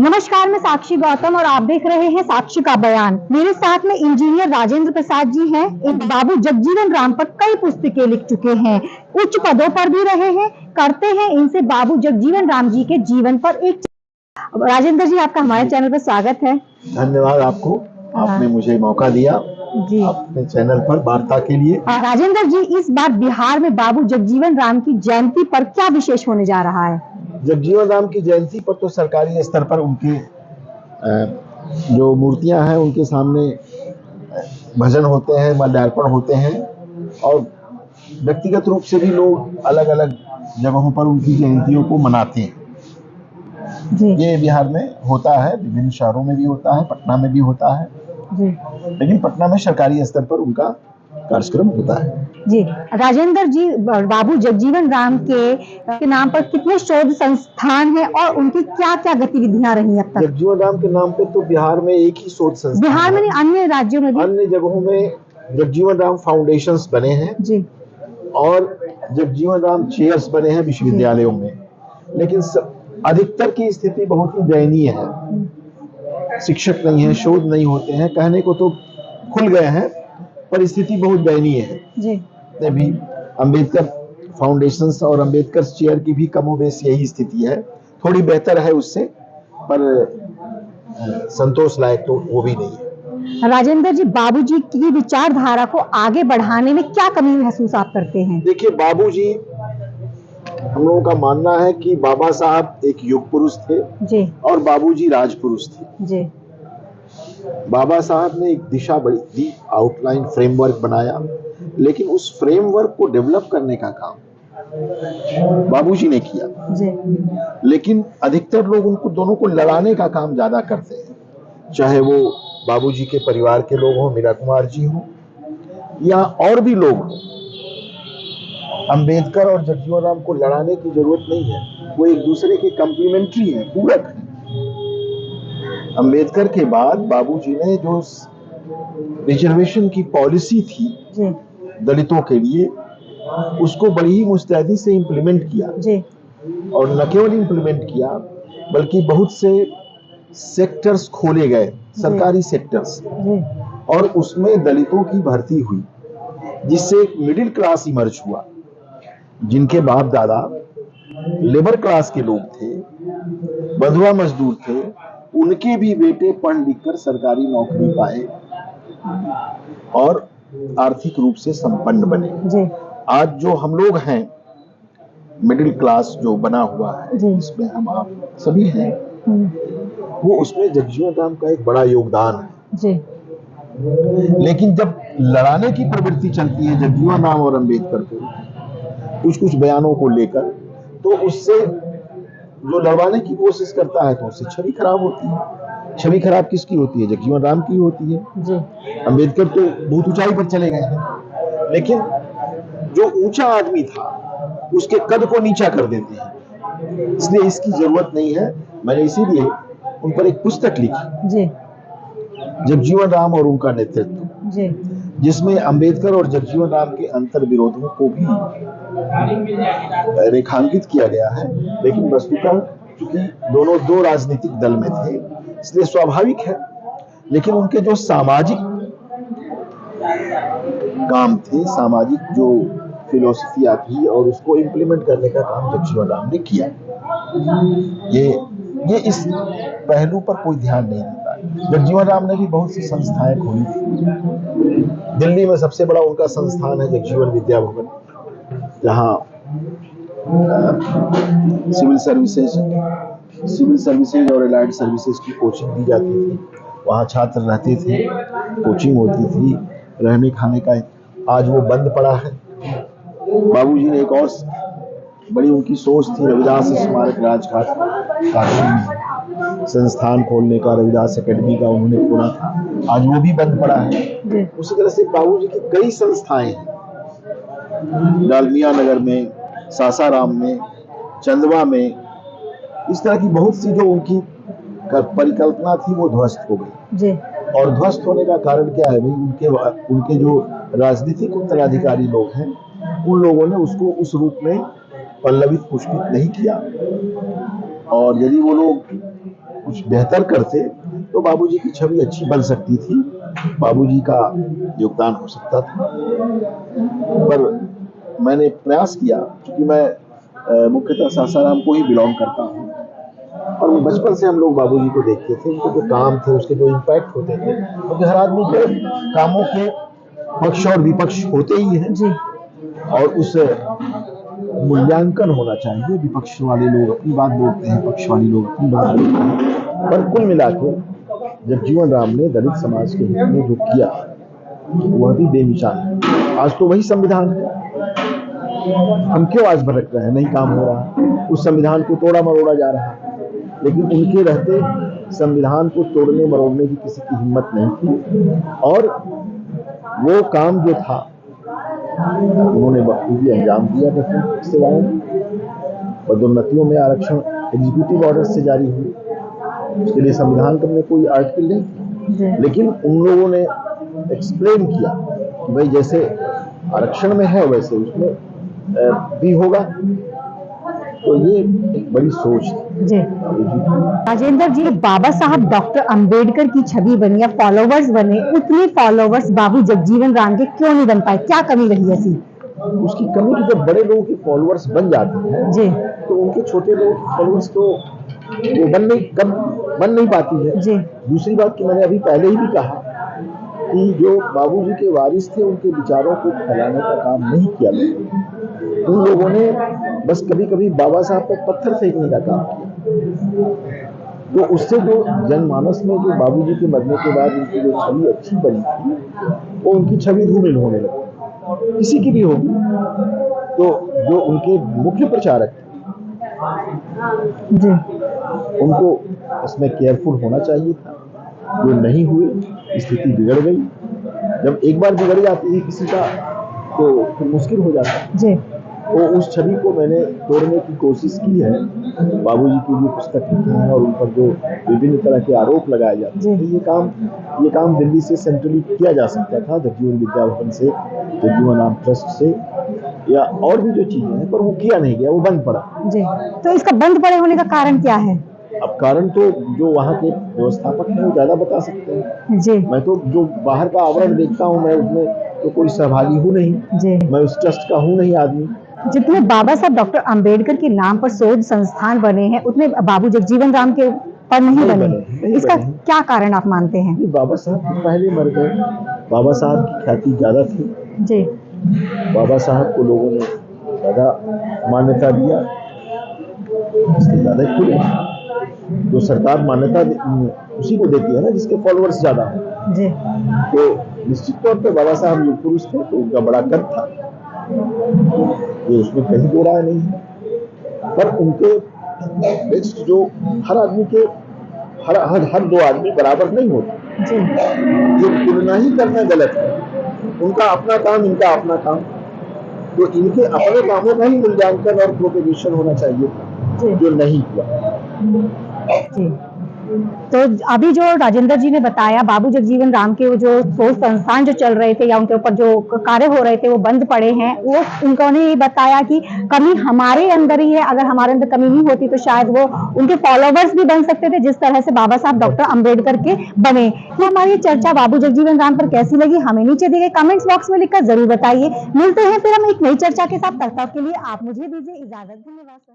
नमस्कार, मैं साक्षी गौतम और आप देख रहे हैं साक्षी का बयान। मेरे साथ में इंजीनियर राजेंद्र प्रसाद जी हैं। बाबू जगजीवन राम पर कई पुस्तकें लिख चुके हैं, उच्च पदों पर भी रहे हैं। करते हैं इनसे बाबू जगजीवन राम जी के जीवन पर एक। राजेंद्र जी, आपका हमारे चैनल पर स्वागत है। धन्यवाद आपको, आपने मुझे मौका दिया जी अपने चैनल पर वार्ता के लिए। राजेंद्र जी, इस बार बिहार में बाबू जगजीवन राम की जयंती पर क्या विशेष होने जा रहा है? जगजीवन राम की जयंती पर तो सरकारी स्तर पर उनके जो मूर्तियां हैं उनके सामने भजन होते हैं, माल्यार्पण होते हैं और व्यक्तिगत रूप से भी लोग अलग अलग जगहों पर उनकी जयंतियों को मनाते हैं। जी। ये बिहार में होता है, विभिन्न शहरों में भी होता है, पटना में भी होता है जी। लेकिन पटना में सरकारी स्तर पर उनका कार्यक्रम होता है। जी राजेंद्र जी, बाबू जगजीवन राम के नाम पर कितने शोध संस्थान हैं और उनकी क्या क्या गतिविधियां रही अब तक? जगजीवन राम के नाम पे तो बिहार में एक ही शोध संस्थान, बिहार में नहीं, अन्य राज्यों में भी, अन्य जगहों में जगजीवन राम फाउंडेशंस बने हैं जी, और जगजीवन राम चेयर्स बने हैं विश्वविद्यालयों में। लेकिन अधिकतर की स्थिति बहुत ही दयनीय है। शिक्षक नहीं है, शोध नहीं होते हैं, कहने को तो खुल गए हैं पर स्थिति बहुत दयनीय है जी। भी अंबेडकर फाउंडेशंस और अंबेडकर चेयर की भी कमोबेश यही स्थिति है। थोड़ी बेहतर है उससे, पर संतोष लायक तो वो भी नहीं है। राजेंद्र जी, बाबूजी की विचारधारा को आगे बढ़ाने में क्या कमी महसूस आप करते हैं? देखिए, बाबूजी, हम लोगों का मानना है कि बाबा साहब एक युग पुरुष थे जी, और बाबूजी राजपुरुष थे जी। बाबा साहब ने एक दिशा बड़ी दी, आउटलाइन फ्रेमवर्क बनाया, लेकिन उस फ्रेमवर्क को डेवलप करने का काम बाबूजी ने किया जी। लेकिन अधिकतर लोग उनको दोनों को लड़ाने का काम ज्यादा करते हैं, चाहे वो बाबूजी के परिवार के लोग हों, मीरा कुमार जी हों या और भी लोग। अंबेडकर और जगजीवन राम को लड़ाने की जरूरत नहीं है, वो एक दूसरे के कम्प्लीमेंट्री है, पूरक है। अंबेडकर के बाद बाबूजी ने जो रिजर्वेशन की पॉलिसी थी दलितों के लिए, उसको बड़ी ही मुस्तैदी से इम्प्लीमेंट किया जी। और न केवल इम्प्लीमेंट किया बल्कि बहुत से सेक्टर्स खोले गए, सरकारी सेक्टर्स, और उसमें दलितों की भर्ती हुई, जिससे एक मिडिल क्लास इमर्ज हुआ। जिनके बाप दादा लेबर क्लास के लोग थे, बंधुआ मजदूर थे, उनके भी बेटे पढ़ लिख कर सरकारी नौकरी पाए और आर्थिक रूप से संपन्न बने जी। आज जो हम लोग हैं, मिडिल क्लास जो बना हुआ है, इसमें हम आप सभी हैं, वो उसमें जगजीवन राम का एक बड़ा योगदान है जी। लेकिन जब लड़ाने की प्रवृत्ति चलती है जगजीवन राम और अंबेडकर को कुछ कुछ बयानों को लेकर, तो उससे जो लड़वाने की कोशिश करता है तो उससे छवि खराब होती है। छवि खराब किसकी होती है? जगजीवन राम की होती है जी। अंबेडकर तो बहुत ऊंचाई पर चले गए हैं, लेकिन जो ऊंचा आदमी था उसके कद को नीचा कर देते हैं, इसलिए इसकी जरूरत नहीं है। मैंने इसीलिए उन पर एक पुस्तक लिखी जी, जगजीवन राम और उनका नेतृत्व जी, जिसमें अंबेडकर और जगजीवन राम के अंतर विरोधों को भी रेखांकित किया गया है। लेकिन वस्तुतः चूंकि दोनों दो राजनीतिक दल में थे, इसलिए स्वाभाविक है। लेकिन उनके जो सामाजिक काम थे, सामाजिक जो फिलोसफिया थी, और उसको इम्प्लीमेंट करने का काम जगजीवन राम ने किया। ये इस पहलू पर कोई ध्यान नहीं देता है। जगजीवन राम ने भी बहुत सी संस्थाएं खोली थी। दिल्ली में सबसे बड़ा उनका संस्थान है जगजीवन विद्या भवन, जहाँ सिविल सर्विसेज और एलाइड सर्विसेज की कोचिंग दी जाती थी। वहाँ छात्र रहते थे, कोचिंग होती थी, रहने खाने का। आज वो बंद पड़ा है। बाबूजी ने एक और बड़ी उनकी सोच थी, रविदास स्मारक राजघाट का संस्थान खोलने का, रविदास एकेडमी का उन्होंने खोला था, आज वो भी बंद पड़ा है। उसी तरह से बाबूजी की कई संस्थाएं हैं, डालमिया नगर में, सासाराम में, चंदवा में, इस तरह की बहुत सी जो उनकी परिकल्पना थी वो ध्वस्त हो गई। और ध्वस्त होने का कारण क्या है भाई? उनके जो राजनीतिक उत्तराधिकारी लोग हैं, उन लोगों ने उसको उस रूप में पल्लवित पुष्पित नहीं किया। और यदि वो लोग कुछ बेहतर करते तो बाबूजी की छवि अच्छी बन सकती थी, बाबूजी का योगदान हो सकता था। पर मैंने प्रयास किया, क्योंकि मैं मुख्यतः सासाराम को ही बिलोंग करता हूँ और वो बचपन से हम लोग बाबूजी को देखते थे, उनके जो काम थे, उसके जो इम्पैक्ट होते थे, क्योंकि हर आदमी के कामों के पक्ष और विपक्ष होते ही हैं और उस मूल्यांकन होना चाहिए। विपक्ष वाले लोग अपनी बात बोलते हैं, पक्ष वाले लोग अपनी बात बोलते हैं, पर कुल मिला के जगजीवन राम ने दलित समाज के हित में जो किया वह भी बेमिसाल है। आज तो वही संविधान है, हम क्यों आज भटक रहे हैं, नहीं काम हो रहा, उस संविधान को तोड़ा मरोड़ा जा रहा है, लेकिन उनके रहते संविधान को तोड़ने मरोड़ने की किसी की हिम्मत नहीं थी और वो काम जो था उन्होंने बखूबी अंजाम दिया। डेफिनेट सेवाओं में पदोन्नतियों में आरक्षण एग्जीक्यूटिव ऑर्डर से जारी हुई, उसके लिए संविधान में कोई आर्टिकल नहीं थी, लेकिन उन लोगों ने एक्सप्लेन किया कि भाई जैसे आरक्षण में है वैसे उसमें भी होगा। तो ये एक बड़ी सोच थी जी। राजेंद्र जी, बाबा साहब डॉक्टर अंबेडकर की छवि बनी या फॉलोवर्स बने, उतने फॉलोवर्स बाबू जगजीवन राम के क्यों नहीं बन पाए, क्या कमी रही ऐसी? उसकी कमी की जब बड़े लोगों के फॉलोअर्स बन जाते हैं जी, तो उनके छोटे लोगों के फॉलोअर्स तो वो बन नहीं पाती है जी। दूसरी बात कि मैंने अभी पहले ही भी कहा कि जो बाबूजी के वारिस थे उनके विचारों को फैलाने का काम नहीं किया गया। उन लोगों ने बस कभी कभी बाबा साहब पर पत्थर फेंकने का काम किया, तो उससे जो जनमानस में जो बाबूजी के मरने के बाद उनकी जो छवि अच्छी बनी थी वो उनकी छवि धूमिल होने लगी। किसी की भी होगी, तो जो उनके मुख्य प्रचारक जी, उनको इसमें केयरफुल होना चाहिए था, जो नहीं हुए, स्थिति बिगड़ गई। जब एक बार बिगड़ जाती है किसी का तो फिर मुश्किल हो जाता है जी। तो उस छवि को मैंने तोड़ने की कोशिश की है। बाबूजी की जो पुस्तक लिखी है और उन पर जो विभिन्न तरह के आरोप लगाए जाते हैं, ये काम दिल्ली से सेंट्रली किया जा सकता था, जगजीवन विद्या भवन से, जगजीवन राम ट्रस्ट से, या और भी जो चीजें हैं, पर वो किया नहीं गया, वो बंद पड़ा जी। तो इसका बंद पड़े होने का कारण क्या है? अब कारण तो जो वहाँ के व्यवस्थापक हैं वो ज्यादा बता सकते हैं जी। मैं तो जो बाहर का आवरण देखता हूँ, मैं उसमें तो कोई सहभागी हूँ नहीं जी। मैं उस ट्रस्ट का हूँ नहीं आदमी। जितने बाबा साहब डॉक्टर अंबेडकर के नाम पर शोध संस्थान बने हैं, उतने बाबू जगजीवन राम के पर नहीं बने। इसका क्या कारण आप मानते हैं? बाबा साहब तो पहले मर गए, बाबा साहब की ख्याति ज्यादा थी जी। बाबा साहब को लोगों ने ज्यादा मान्यता दिया, इसके ज्यादा खुले, जो सरकार मान्यता उसी को देती है ना जिसके फॉलोअर्स ज्यादा हैं। जी। तो निश्चित तौर पर बाबा साहब युग पुरुष थे, तो उनका बड़ा कद था, ये उसमें कहीं दो राय नहीं है, पर उनके बेस्ट जो हर आदमी के हर दो आदमी बराबर नहीं होते जी। ये तुलना ही करना गलत है। उनका अपना काम, इनका अपना काम, तो इनके अपने कामों का ही मूल्यांकन और प्रोपेगेशन होना चाहिए था, जो नहीं हुआ। जी। तो अभी जो राजेंद्र जी ने बताया, बाबू जगजीवन राम के वो जो शोध संस्थान जो चल रहे थे या उनके ऊपर जो कार्य हो रहे थे वो बंद पड़े हैं, वो उन्होंने ये बताया कि कमी हमारे अंदर ही है, अगर हमारे अंदर कमी नहीं होती तो शायद वो उनके फॉलोवर्स भी बन सकते थे जिस तरह से बाबा साहब डॉक्टर अंबेडकर के बने। तो हमारी चर्चा बाबू जगजीवन राम पर कैसी लगी हमें नीचे दिए गए कमेंट्स बॉक्स में लिखकर जरूर बताइए। मिलते हैं फिर हम एक नई चर्चा के साथ, तब तक के लिए आप मुझे दीजिए इजाजत। धन्यवाद सर।